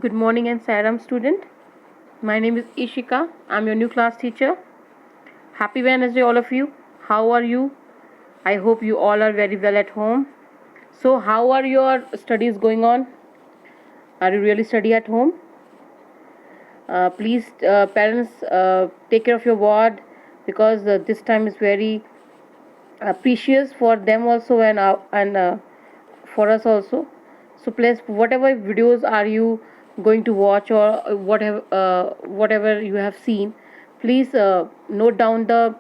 Good morning and Saram student. My name is Ishika. I'm your new class teacher. Happy Wednesday all of you. How are you? I hope you all are very well at home. So how are your studies going on? Are you really study at home? Please parents take care of your ward because this time is very precious for them also and for us also. So please, whatever videos are you going to watch or whatever you have seen, please note down the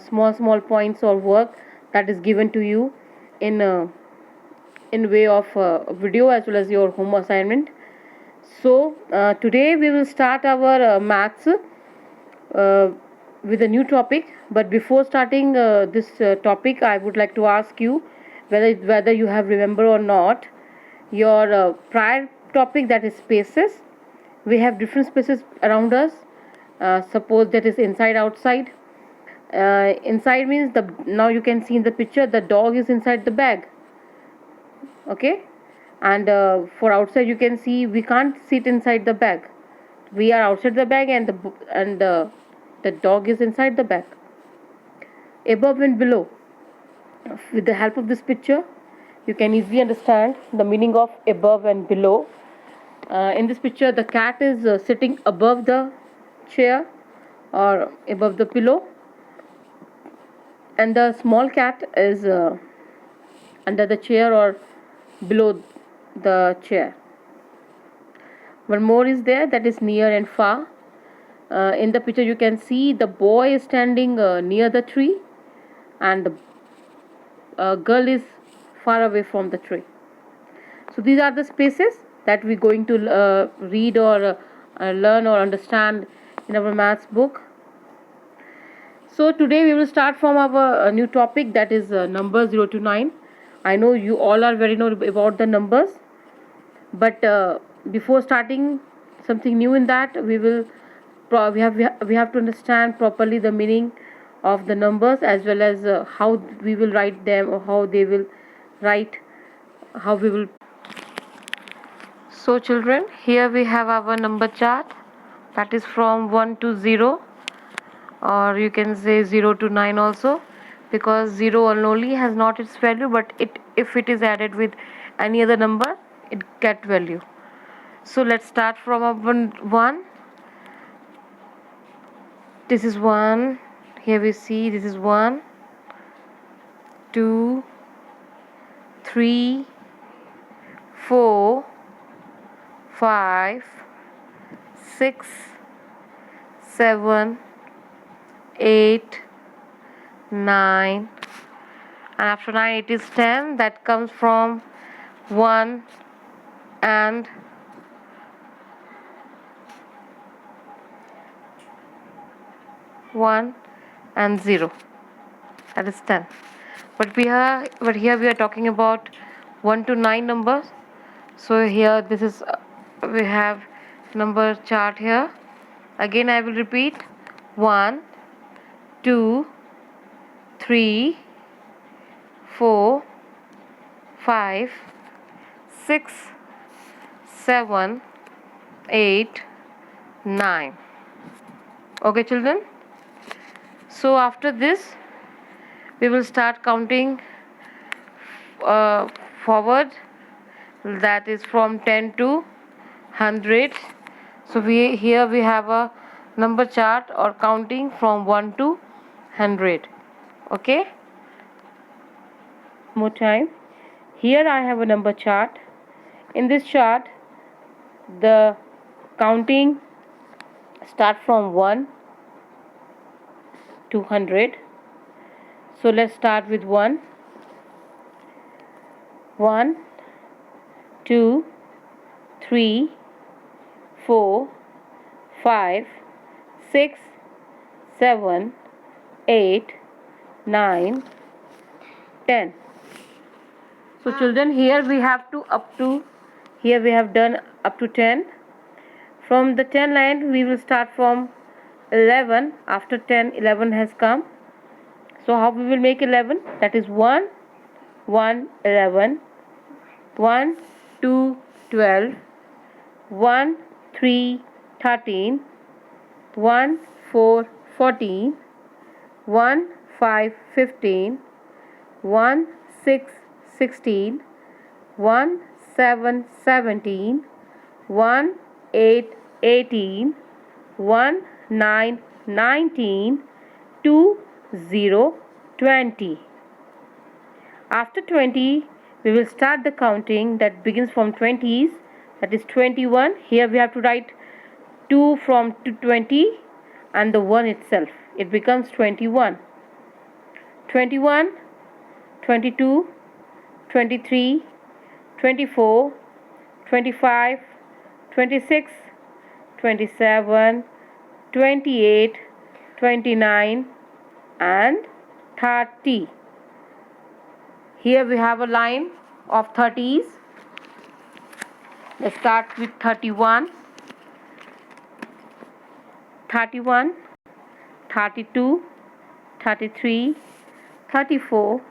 small points or work that is given to you in way of video as well as your home assignment. So today we will start our maths with a new topic. But before starting this topic, I would like to ask you whether you have remember or not your prior topic, that is spaces. We have different spaces around us. Suppose that is inside, outside. Inside means the now you can see in the picture the dog is inside the bag. Okay, and for outside you can see we can't sit inside the bag. We are outside the bag and the dog is inside the bag. Above and below. With the help of this picture, you can easily understand the meaning of above and below. In this picture, the cat is sitting above the chair or above the pillow, and the small cat is under the chair or below the chair. One more is there, that is near and far. In the picture, you can see the boy is standing near the tree, and the girl is far away from the tree. So these are the spaces that we're going to read or learn or understand in our maths book. So today we will start from our new topic, that is numbers 0 to 9. I know you all are very know about the numbers, but before starting something new in that, we have to understand properly the meaning of the numbers as well as how we will write them or how they will write, how we will. So children, here we have our number chart, that is from 1 to 0, or you can say 0 to 9 also, because 0 only has not its value, but if it is added with any other number, it get value. So let's start from our 1. This is 1. Here we see this is 1, 2, 3, 4, 5, 6, 7, 8, 9, and after 9 it is 10. That comes from 1 and 0. That is 10. But here we are talking about 1 to 9 numbers. So here this is we have number chart here. Again I will repeat: 1, 2, 3, 4, 5, 6, 7, 8, 9. Okay children, so after this we will start counting forward, that is from 10 to 100. So here we have a number chart or counting from 1 to 100. Okay, more time. Here I have a number chart. In this chart, the counting start from 1 to 100. So let's start with 1. 1, 2, 3, 4, 5, 6, 7, 8, 9, 10. So children, here we have done up to 10. From the 10 line we will start from 11. After 10, 11 has come. So how we will make 11? That is 1, 1, 11, 1, 2, 12, 1, 3, 13, 1, 4, 14, 1, 5, 15, 1, 6, 16, 1, 7, 17, 1, 8, 18, 1, 9, 19, 2, 0, 20. After 20, we will start the counting that begins from 20s, that is 21. Here we have to write 2 from 20 and the 1 itself. It becomes 21. 21, 22, 23, 24, 25, 26, 27, 28, 29 and 30. Here we have a line of 30s. Let's start with 31, 31, 32, 33, 34,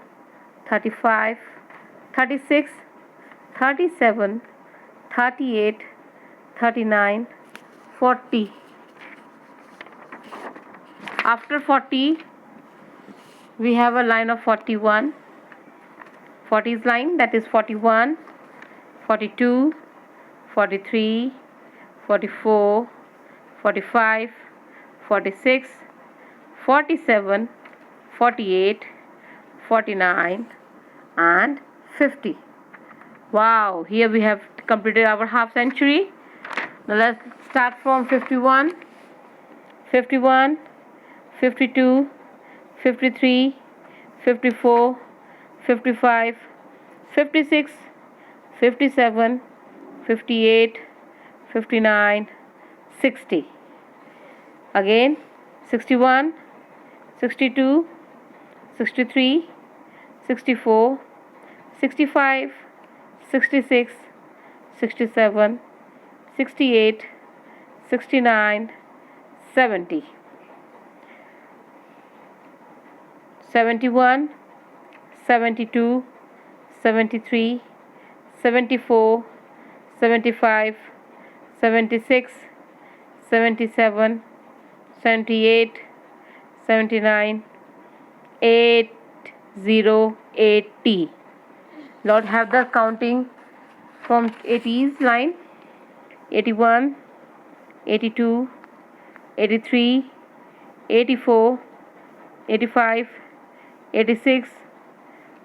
35, 36, 37, 38, 39, 40. After 40, we have a line of 41. 40's line, that is 41, 42, 43, 44, 45, 46, 47, 48, 49 and 50. Wow, here we have completed our half century. Now let's start from 51, 51, 52, 53, 54, 55, 56, 57, 58, 59, 60. Again 61, 62, 63, 64, 65, 66, 67, 68, 69, 70. 71, 72, 73, 74, 75, 76, 77, 78, 79, 80, 80. Lord, have the counting from 80s line. 81, 82, 83, 84, 85, 86,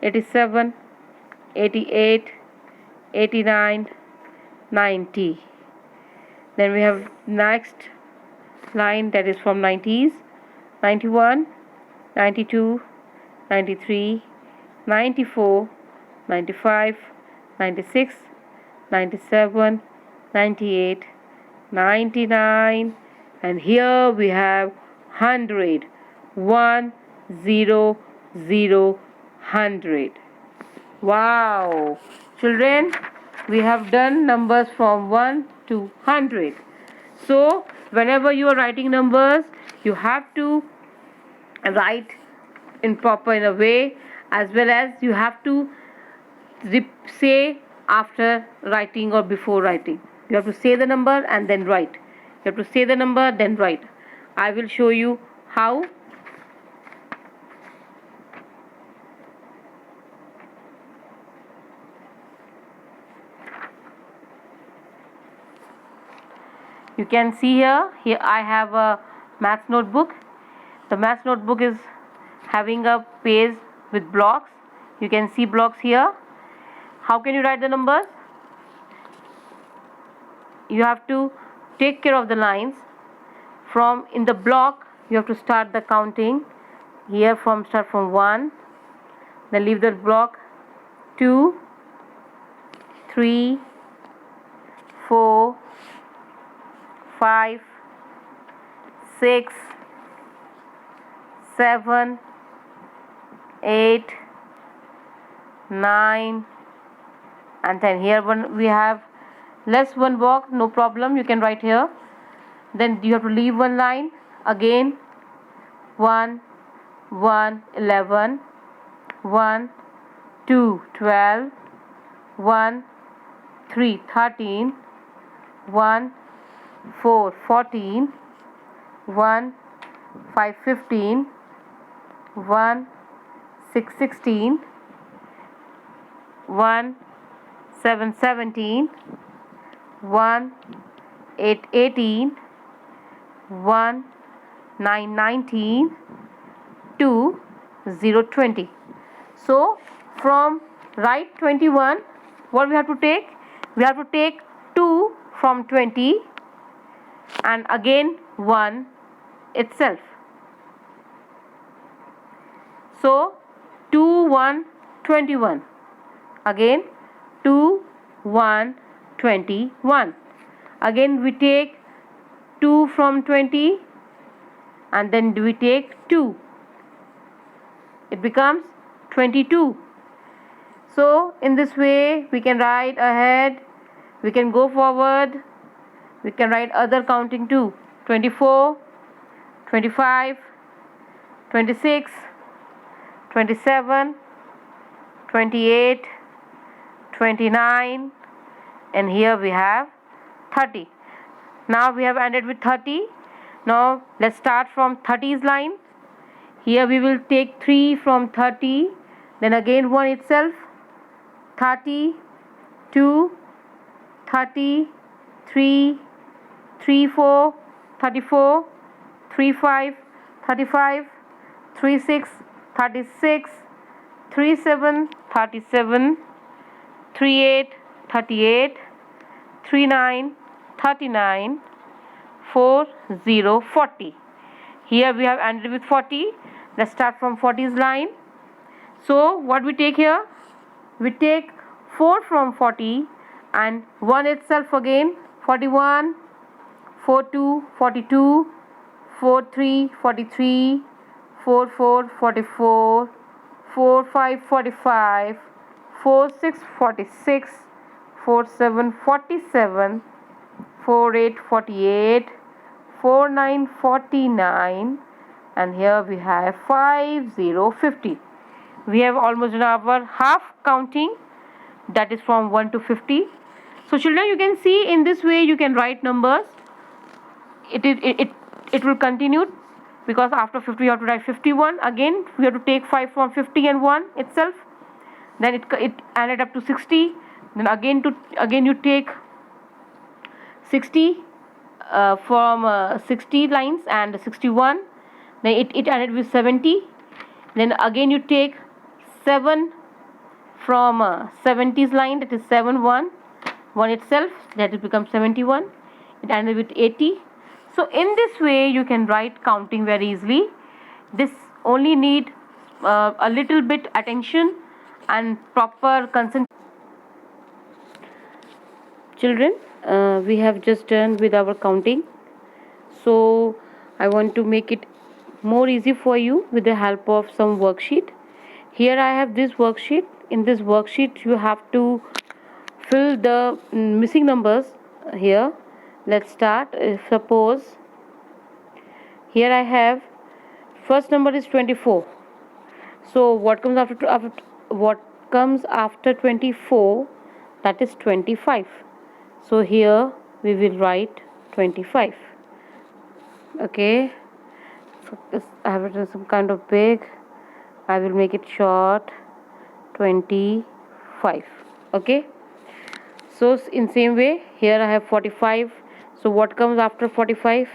87, 88, 89, 90. Then we have next line, that is from 90s. 91, 92, 93, 94, 95, 96, 97, 98, 99 and here we have 100. 1, 0, 0, 100. Wow! Children, we have done numbers from 1 to 100. So, whenever you are writing numbers, you have to write in a way, as well as you have to say after writing or before writing. You have to say the number and then write. You have to say the number, then write. I will show you how. You can see here I have a math notebook. The math notebook is having a page with blocks. You can see blocks here. How can you write the numbers? You have to take care of the lines. From in the block, you have to start the counting. Here start from 1, then leave the block. 2, 3, 4, 5, 6, 7, 8, 9 and 10. Here we have less one block, no problem, you can write here. Then you have to leave one line. Again 1, 1, 11, 1, 2, 12, 1, 3, 13, 1 4 14, 1 5 15, 1 6 16, 1 7 17, 1 8 18, 1 9 19, 2 0 20. So from right 21, what we have to take? We have to take 2 from 20 and again 1 itself. So 2 1 21. Again 2 1 21. Again we take 2 from 20 and then we take 2. It becomes 22. So in this way we can write ahead, we can go forward, we can write other counting too. 24, 25, 26, 27, 28, 29, and here we have 30. Now we have ended with 30. Now let's start from 30's line. Here we will take 3 from 30, then again 1 itself, 30, 2, 30, 3, 3 4, 34, 3 5, 35, 3 6, 36, 3 7, 37, 3 8, 38, 3 9, 39, 4 0 40. Here we have ended with 40. Let's start from 40's line. So what we take here? We take 4 from 40 and 1 itself again. 41, 42, 42, 43, 43, 44, 44, 45, 45, 46, 46, 47, 47, 48, 48, 49, 49, and here we have 50, 50. We have almost done our half counting, that is from 1 to 50. So children, you can see in this way you can write numbers. It will continue because after 50 you have to write 51. Again we have to take 5 from 50 and 1 itself. Then it added up to 60. Then again you take 60 from 60 lines and 61. Then it ended with 70. Then again you take 7 from 70's line, that is 7 1 1 itself, that it becomes 71. It ended with 80. So in this way you can write counting very easily. This only need a little bit attention and proper concentration. Children, we have just done with our counting. So I want to make it more easy for you with the help of some worksheet. Here I have this worksheet. In this worksheet you have to fill the missing numbers here. Let's start. Suppose here I have first number is 24. So what comes after 24? That is 25. So here we will write 25. Okay. So I have written some kind of big. I will make it short. 25. Okay. So in same way here I have 45. So what comes after 45?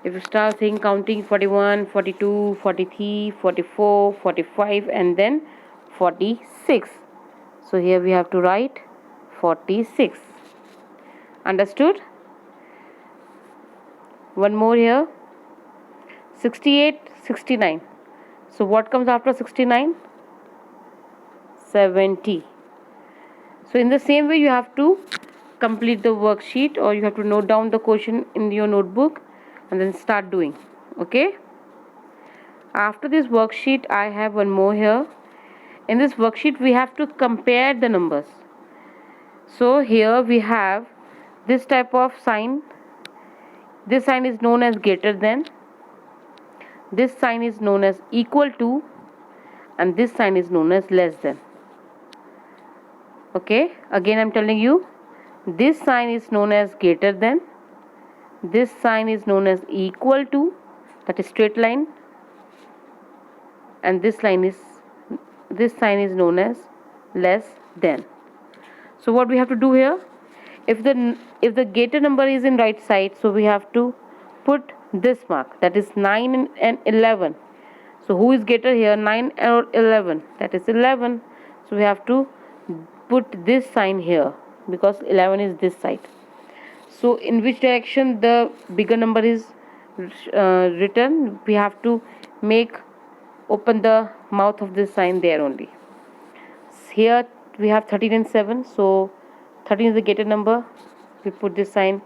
If you start saying counting 41, 42, 43, 44, 45 and then 46. So here we have to write 46. Understood? One more here. 68, 69. So what comes after 69? 70. So in the same way you have to complete the worksheet, or you have to note down the question in your notebook and then start doing. Okay. After this worksheet I have one more here. In this worksheet we have to compare the numbers. So here we have this type of sign. This sign is known as greater than. This sign is known as equal to, and this sign is known as less than. Okay, again I'm telling you, This sign is known as greater than. This sign is known as equal to, that is straight line, and this sign is known as less than. So what we have to do here, if the greater number is in right side, so we have to put this mark, that is 9 and 11. So who is greater here, 9 or 11? That is 11. So we have to put this sign here because 11 is this side. So in which direction the bigger number is written, we have to open the mouth of this sign there only. Here we have 13 and 7, so 13 is the greater number, we put this sign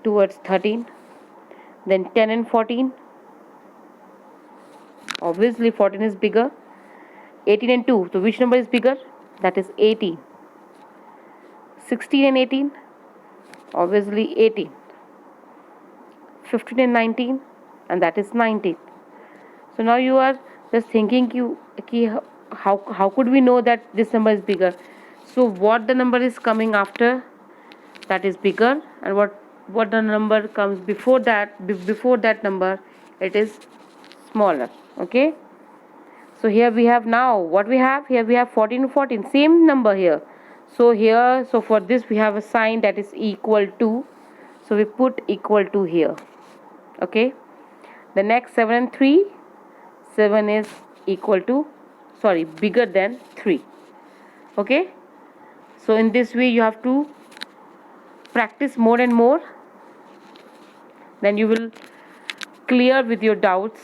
towards 13. Then 10 and 14, obviously 14 is bigger. 18 and 2, so which number is bigger? That is 18. 16 and 18, obviously 18. 15 and 19, and that is 19. So now you are just thinking how could we know that this number is bigger? So what the number is coming after, that is bigger, and what the number comes before that number, it is smaller. Okay, so here we have, now what we have here, we have 14 and 14, same number here. So for this we have a sign that is equal to, so we put equal to here. Okay, the next 7 and 3, 7 is bigger than 3. Okay, so in this way you have to practice more and more, then you will clear with your doubts.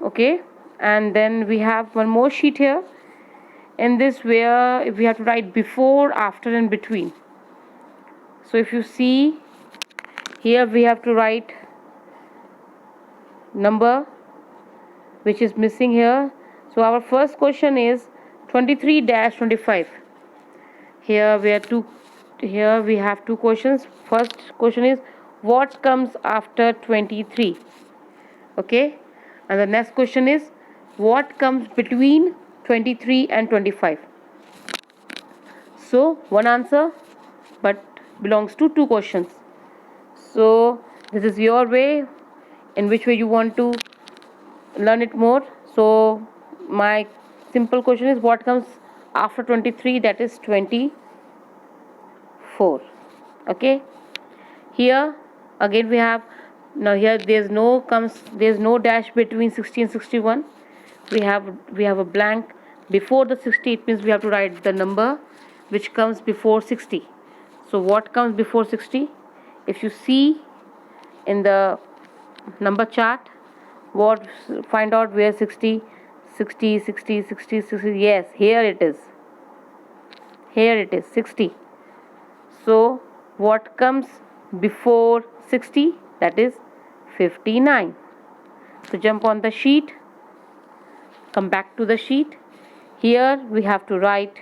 Okay, and then we have one more sheet here. In this, where if we have to write before, after and between. So if you see here, we have to write number which is missing here. So our first question is 23-25. Here we have two questions. First question is, what comes after 23? Okay, and the next question is, what comes between 23 and 25? So one answer but belongs to two questions. So this is your way, in which way you want to learn it more. So my simple question is, what comes after 23? That is 24. Okay, here again we have, now here there's no dash between 60 and 61. We have a blank before the 60. It means we have to write the number which comes before 60. So what comes before 60? If you see in the number chart, find out where 60. Yes, here it is 60. So what comes before 60? That is 59. So jump on the sheet, come back to the sheet. Here we have to write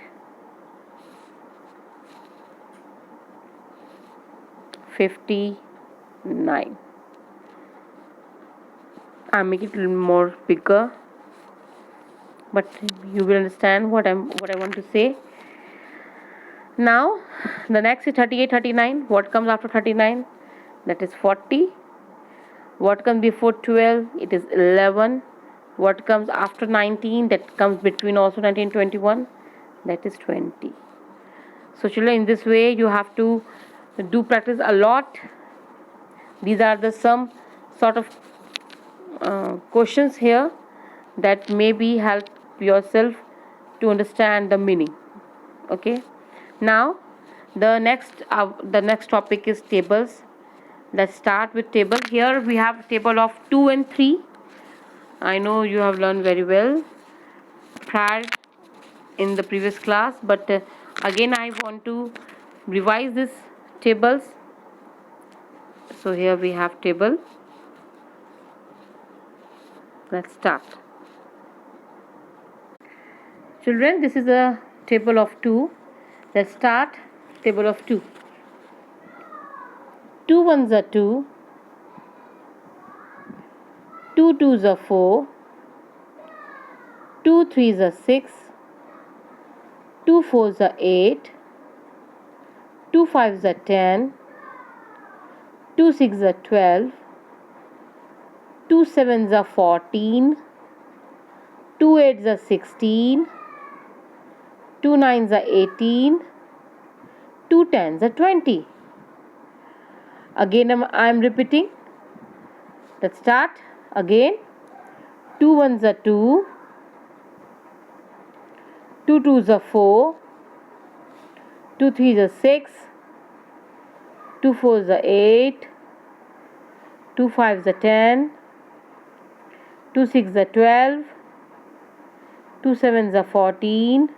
59. I make it a little more bigger, but you will understand what I want to say. Now the next is 38, 39. What comes after 39? That is 40. What comes before 12? It is 11. What comes after 19? That comes between also 19 and 21. That is 20. So children, in this way you have to do practice a lot. These are the some sort of questions here that maybe help yourself to understand the meaning. Okay, now the next topic is tables. Let's start with table. Here we have table of 2 and 3. I know you have learned very well prior in the previous class, but again I want to revise these tables. So here we have table. Let's start. Children, this is a table of 2. Let's start. Table of 2. 2 ones are 2. 2 twos are 4. 2 threes are 6. 2 fours are 8. 2 5s are 10, 2 6s are 12, 2 7s are 14, 2 8s are 16, 2 9s are 18, 2 10s are 20. Again I am repeating. Let's start again. 2 1s are 2, 2 2s are 4, 2 3s are 6, 2 4s are 8, 2 5s are 10, 2 6s are 12, 2 7s are 14,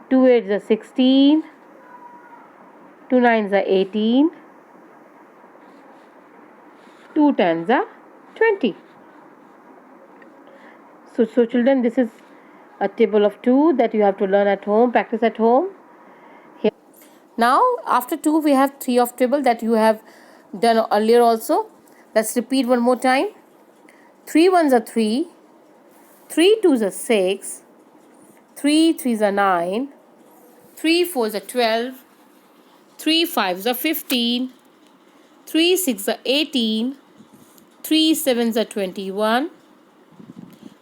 2 8s are 16, 2 9s are 18, 2 10s are 20. So children, this is a table of 2 that you have to learn at home, practice at home. Here. Now after 2 we have 3 of table that you have done earlier also. Let's repeat one more time. 3 1s are 3, 3 2s are 6, 3 3s are 9, 3 4s are 12, 3 5s are 15, 3 6s are 18, 3 7s are 21,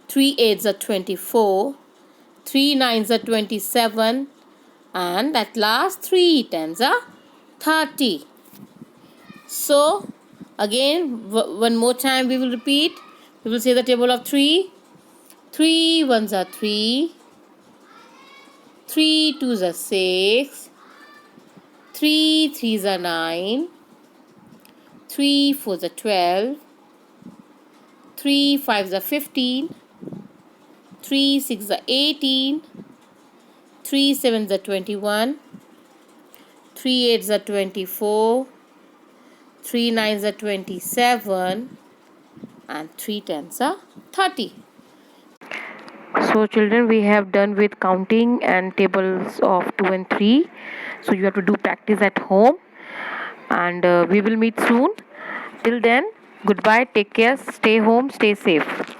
3 8s are 24, 3 9s are 27, and at last 3 10s are 30. So again one more time we will repeat. We will say the table of 3. 3 1s are 3, 3 2s are 6, 3 3s are 9, 3 4s are 12, 3 5s are 15, 3 6s are 18, 3 7s are 21, 3 8s are 24, 3 9s are 27, and 3 10s are 30. So children, we have done with counting and tables of 2 and 3. So you have to do practice at home, and we will meet soon. Till then, goodbye, take care, stay home, stay safe.